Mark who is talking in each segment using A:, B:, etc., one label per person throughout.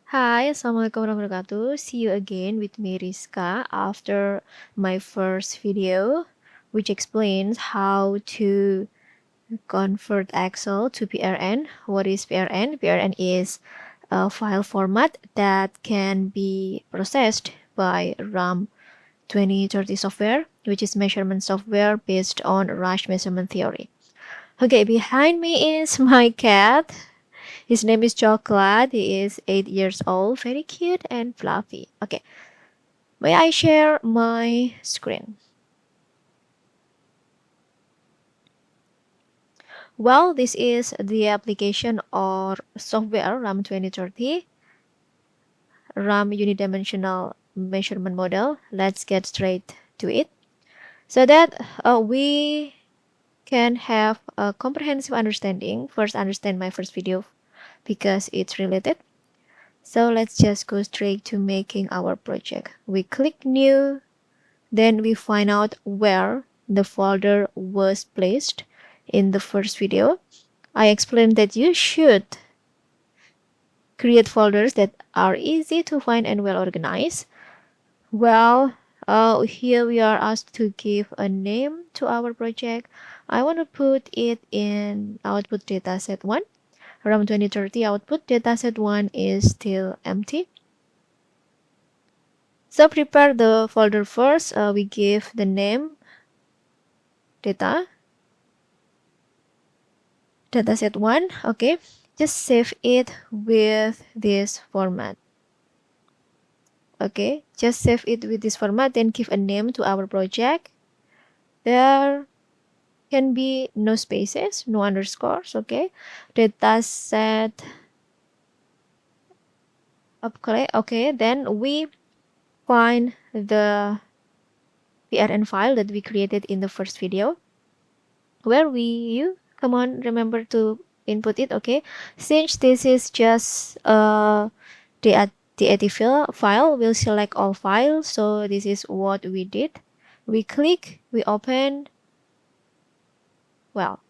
A: Hai, Assalamualaikum warahmatullahi wabarakatuh. See you again with me, Rizka, after my first video, which explains how to convert Excel to PRN. What is PRN? PRN is a file format that can be processed by RAM 2030 software, which is measurement software based on Rush measurement theory. Okay, behind me is my cat. His name is Chocolate. He is 8 years old, very cute and fluffy. Okay, may I share my screen? Well, this is the application or software RAM 2030, RAM unidimensional measurement model. Let's get straight to it so that we can have a comprehensive understanding. First, understand my first video because it's related. So let's just go straight to making our project. We click new, then we find out where the folder was placed in the first video. I explained that you should create folders that are easy to find and well organized. Well, here we are asked to give a name to our project. I want to put it in output dataset 1. RAM 2030 output dataset 1 is still empty. So prepare the folder first. We give the name dataset 1. Okay, just save it with this format. Okay, just save it with this format, then give a name to our project. There can be no spaces, no underscores. Okay, dataset. Okay, then we find the PRN file that we created in the first video. Where you come on, remember to input it. Okay, since this is just the file, we'll select all files. So this is what we did. We click, we open. Well,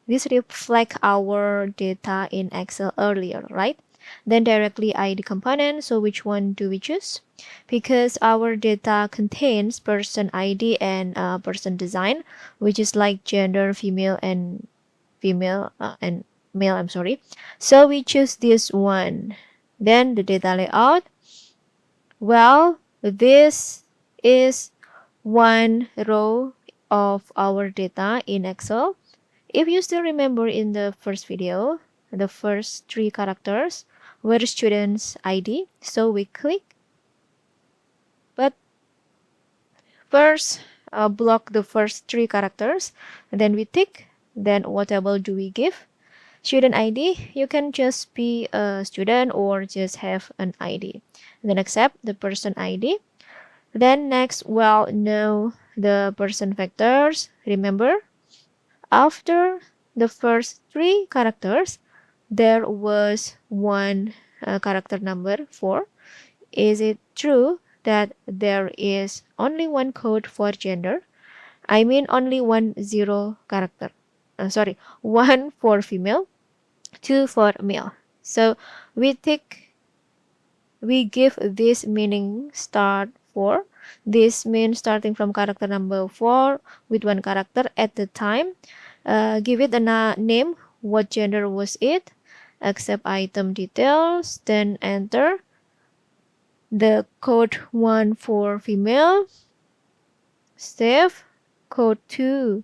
A: this reflect our data in Excel earlier, right? Then directly ID component. So which one do we choose? Because our data contains person ID and person design, which is like gender, female and male. I'm sorry. So we choose this one. Then the data layout. Well, this is one row of our data in Excel. If you still remember in the first video, the first 3 characters were student's ID. So we click, but first block the first 3 characters, and then we tick. Then what table do we give? Student ID, you can just be a student or just have an ID. Then accept the person ID. Then next, well, know the person vectors. Remember, after the first 3 characters, there was one character number 4. Is it true that there is only one code for gender? I mean only 10 character. Sorry, 1 for female, 2 for male. So we give this meaning start 4. This means starting from character number 4 with one character at the time. Give it a name. What gender was it? Accept item details. Then enter the code 1 for female. Save. Code 2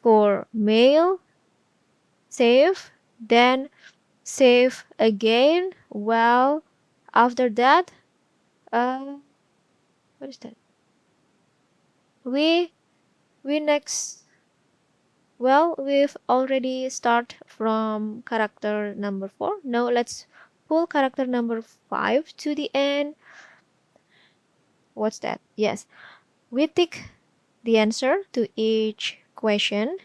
A: for male. Save. Then save again. Well, after that, what is that? We next. Well, we've already start from character number 4. Now let's pull character number 5 to the end. What's that? Yes, we tick the answer to each question.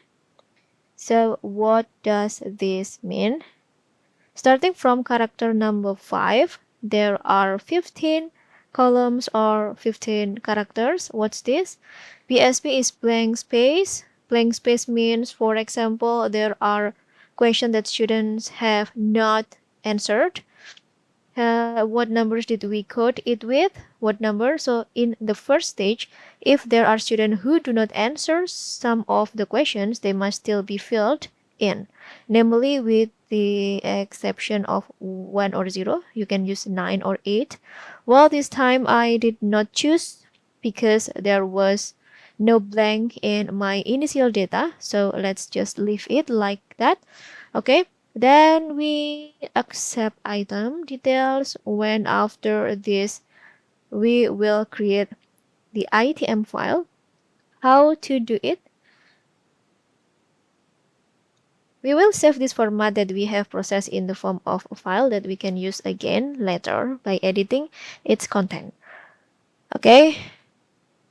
A: So what does this mean? Starting from character number 5, there are 15 columns or 15 characters. What's this? BSP is blank space. Blank space means, for example, there are questions that students have not answered, what numbers did we code it with? What number? So in the first stage, if there are students who do not answer some of the questions, they must still be filled in. Namely, with the exception of 1 or 0, you can use 9 or 8. Well, this time I did not choose because there was no blank in my initial data. So let's just leave it like that. Okay. Then we accept item details. When after this, we will create the ITM file. How to do it? We will save this format that we have processed in the form of a file that we can use again later by editing its content. Okay.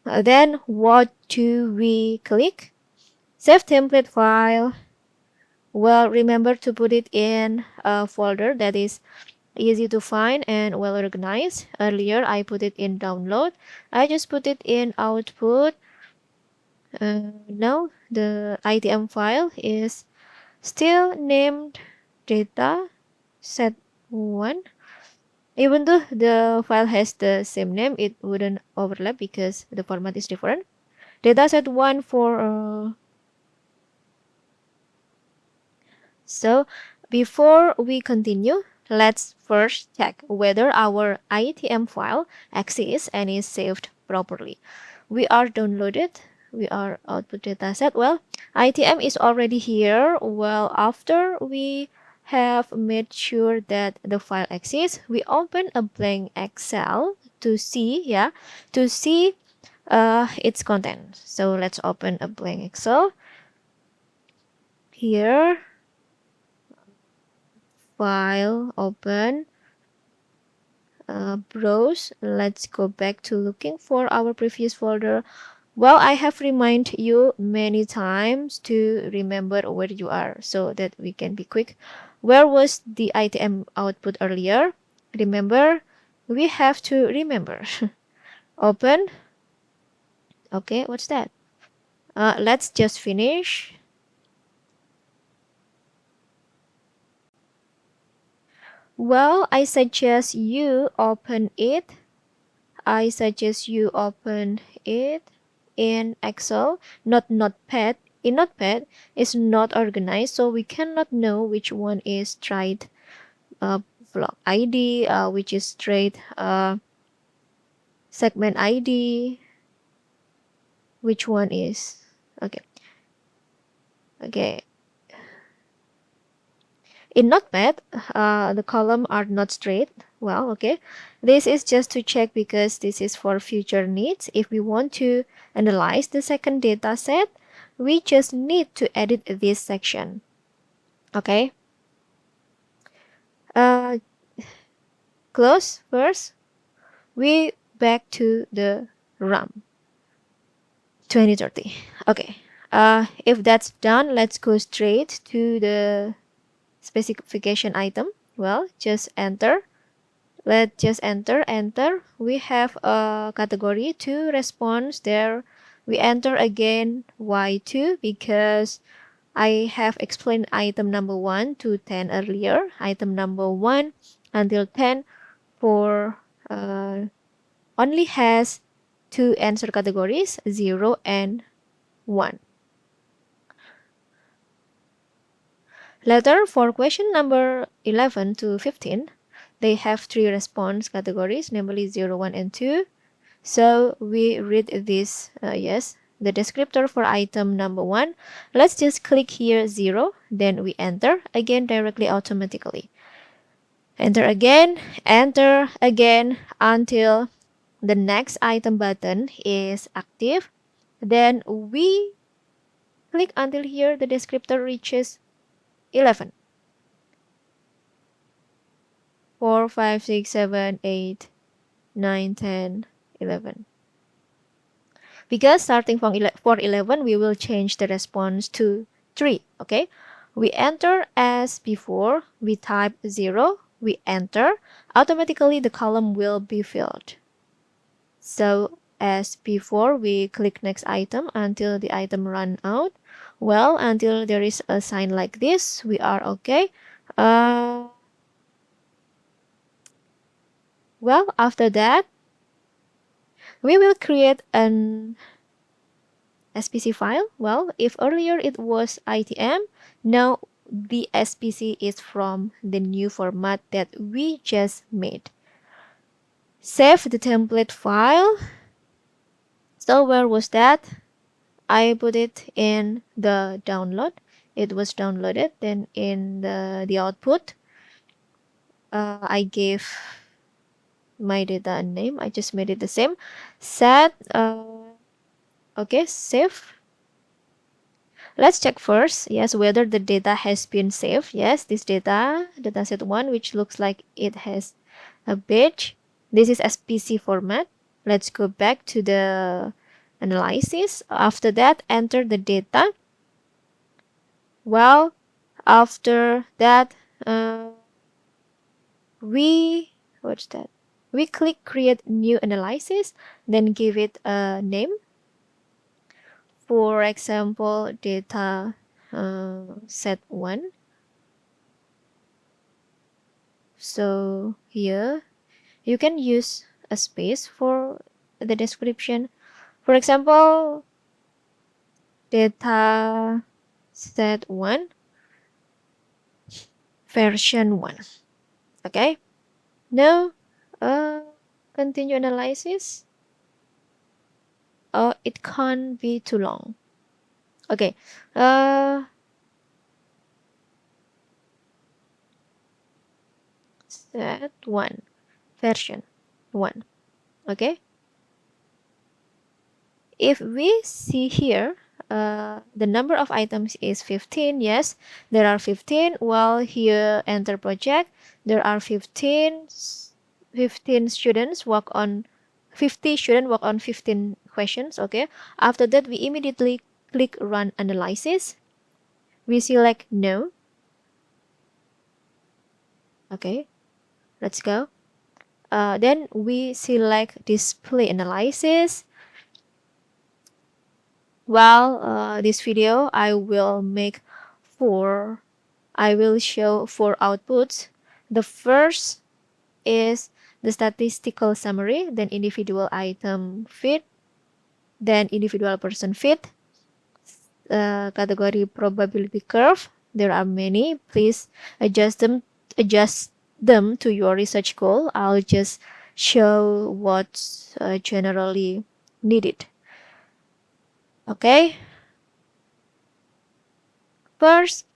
A: Then what do we click? Save template file. Well, remember to put it in a folder that is easy to find and well organized. Earlier I put it in download. I just put it in output. Now the ITM file is still named data set 1. Even though the file has the same name, it wouldn't overlap because the format is different. Data set 1 for so before we continue, let's first check whether our ITM file exists and is saved properly. We are downloaded. We are output dataset. Well, ITM is already here. Well, after we have made sure that the file exists, we open a blank Excel to see, its content. So let's open a blank Excel. Here, file, open, browse. Let's go back to looking for our previous folder. Well, I have reminded you many times to remember where you are so that we can be quick. Where was the ITM output earlier? Remember, we have to remember. Open. Okay, what's that? Let's just finish. Well, I suggest you open it. I suggest you open it in Excel, not Notepad. In Notepad, it's not organized, so we cannot know which one is straight block ID, which is straight segment ID, which one is okay. Okay. In Notepad, the column are not straight. Well, okay. This is just to check because this is for future needs. If we want to analyze the second data set, we just need to edit this section. Okay. Close first. We back to the RAM 2030. Okay. If that's done, let's go straight to the specification item. Well, just enter. Let's just enter. We have a category 2 response there. We enter again Y2 because I have explained item number 1 to 10 earlier. Item number 1 until 10 for only has 2 answer categories, 0 and 1. Later, for question number 11 to 15, they have 3 response categories, namely 0, 1, and 2. So we read this, the descriptor for item number 1. Let's just click here 0, then we enter, again directly automatically. Enter again until the next item button is active. Then we click until here the descriptor reaches 11. 4, 5, 6, 7, 8, 9, 10, 11. Because starting from 11, we will change the response to 3. Okay, we enter as before. We type 0. We enter. Automatically, the column will be filled. So as before, we click next item until the item run out. Well, until there is a sign like this, we are okay. Well, after that, we will create an SPC file. Well, if earlier it was ITM, now the SPC is from the new format that we just made. Save the template file. So where was that? I put it in the download. It was downloaded. Then in the output, I gave my data a name. I just made it the same. Set, okay, save. Let's check first, yes, whether the data has been saved. Yes, this dataset 1, which looks like it has a badge. This is SPC format. Let's go back to the analysis. After that, enter the data. Well, after that, we click create new analysis, then give it a name. For example, data set 1. So here you can use a space for the description. For example, data set 1 version 1. Okay, now continue analysis. Oh, it can't be too long. Okay, set 1 version 1. Okay, if we see here, the number of items is 15. Yes, there are 15. While here enter project, there are 15 students work on 50 students work on 15 questions. Okay, after that we immediately click run analysis. We select no. Okay, let's go. Then we select display analysis. Well, this video I will show 4 outputs. The first is the statistical summary, then individual item fit, then individual person fit, category probability curve. There are many. Please adjust them to your research goal. I'll just show what's generally needed. Okay. First,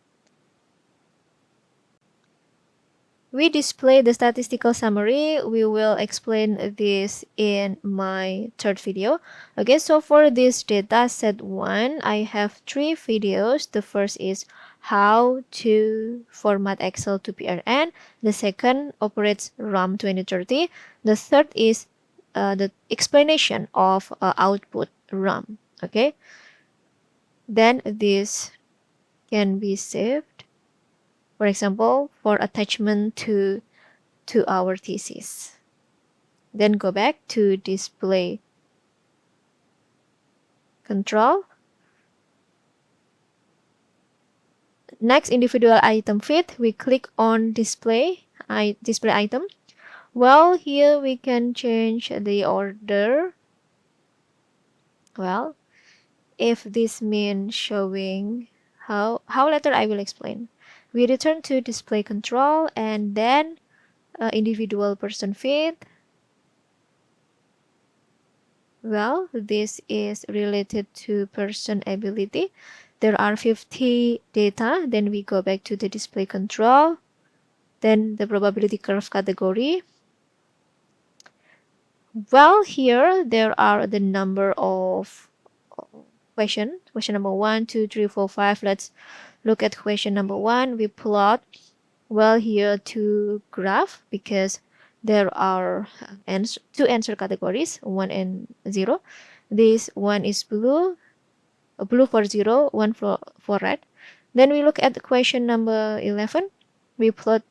A: we display the statistical summary. We will explain this in my third video. Okay, so for this data set 1, I have 3 videos. The first is how to format Excel to PRN. The second operates RAM 2030. The third is the explanation of output RAM. Okay, then this can be saved. For example, for attachment to our thesis. Then go back to display control. Next, individual item fit. We click on display item. Well, here we can change the order. Well, if this means showing how later I will explain. We return to display control and then individual person fit. Well, this is related to person ability. There are 50 data. Then we go back to the display control. Then the probability curve category. Well, here there are the number of question. Question number 1, 2, 3, 4, 5. Let's look at question number 1. We plot, well, here 2 graph because there are 2 answer categories, 1 and 0. This one is blue for 0, 1 for red. Then we look at question number 11. We plot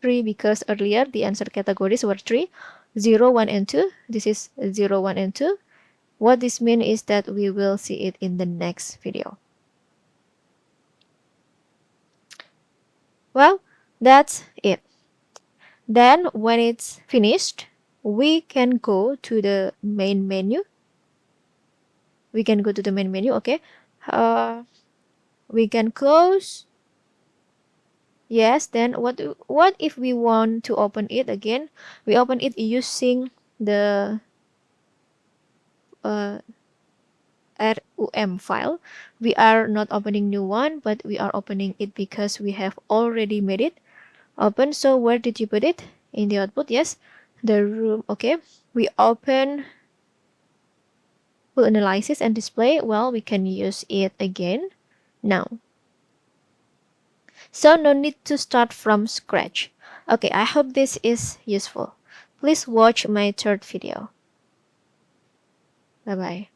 A: 3 because earlier the answer categories were 3, 0, 1, and 2. This is 0, 1, and 2. What this means is that we will see it in the next video. Well, that's it. Then when it's finished, we can go to the main menu. Okay. We can close. Yes, then what if we want to open it again? We open it using the RUM file. We are not opening new one, but we are opening it because we have already made it open. So where did you put it? In the output? Yes, the room. Okay, we open full analysis and display. Well, we can use it again now. So no need to start from scratch. Okay, I hope this is useful. Please watch my third video. Bye bye.